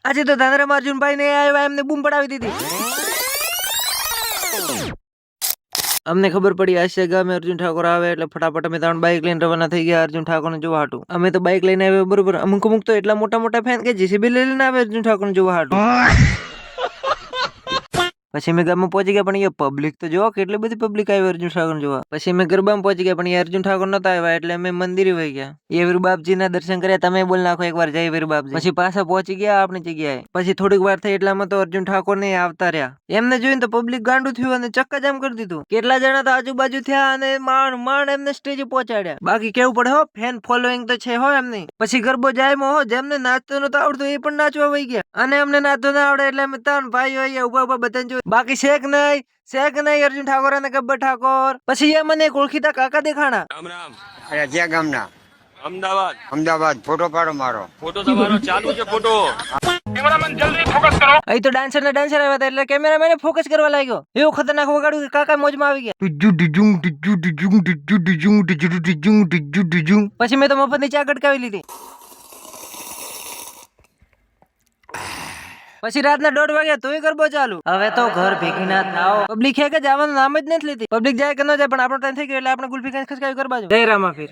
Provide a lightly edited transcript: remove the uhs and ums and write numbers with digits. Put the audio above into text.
આજે તો ધાંધરામાં અર્જુનભાઈ ને આવ્યા એમને બૂમ પડાવી દીધી. અમને ખબર પડી આશિયા ગામે અર્જુન ઠાકોર આવે એટલે ફટાફટ અમે 3 બાઇક લઈને રવાના થઈ ગયા અર્જુન ઠાકોર ને જોવા હાટુ. અમે તો બાઇક લઈને આવ્યા બરોબર, અમુક તો એટલા મોટા ફેન કે જેસીબી લઈને આવે અર્જુન ઠાકોર ને જોવા હાટુ. પછી અમે ગામમાં પહોંચી ગયા પણ એ પબ્લિક તો જોવો કેટલી બધી પબ્લિક આવી અર્જુન ઠાકોર જોવા. પછી અમે ગરબામાં પહોંચી ગયા પણ એ અર્જુન ઠાકોર નતા આવ્યા એટલે અમે મંદિરે વહી ગયા. એ વીર બાપજી ના દર્શન કર્યા. તમે બોલ નાખો એકવાર જય વીર બાપજી. પછી પાછા પહોંચી ગયા આપણી જગ્યાએ. પછી થોડીક વાર થઈ એટલામાં તો અર્જુન ઠાકોર ને આવતા રહ્યા. એમને જોઈને તો પબ્લિક ગાંડું થયું અને ચક્કાજામ કરી દીધું. કેટલા જણા તો આજુબાજુ થયા અને માંડ એમને સ્ટેજ પહોંચાડ્યા. બાકી કેવું પડે હો, ફેન ફોલોઈંગ તો છે હો એમની. પછી ગરબો જાય હો, જેમને નાચતો નતો આવડતું એ પણ નાચવા વહી ગયા. અને અમને નાચતો ના આવડે એટલે અમે 3 ભાઈઓ અહીંયા ઉભા બધાને જોઈ. બાકી શેક નહીં અર્જુન ઠાકોર અને ગબ્બર ઠાકોર. પછી એ મને ઓળખીતા કાકા દેખાણા. રામ રામ. અરે ક્યાં ગામના? અમદાવાદ. અમદાવાદ. ફોટો પાડો મારો. ફોટો તમારો ચાલુ છે. ફોટો અહીં તો ડાન્સર આવ્યા હતા એટલે કેમેરામેન ફોકસ કરવા લાગ્યો. એવું ખતરનાક વગાડ્યું કે કાકા મોજમાં આવી ગયા. પછી મેં તો મફતની ચા ગટકાવી લીધી. પછી રાતના 1:30 વાગ્યા તોય ગરબો ચાલુ. હવે તો ઘર ભેગી ના થાઓ. પબ્લિક હે કે જવાનું નામ જ નથી લેતી. પબ્લિક જાય કે ન જાય પણ આપણો ટાઈમ થઈ ગયો એટલે આપણે ગુલ્ફી ખસકાવી કરવા જય રામાપીર.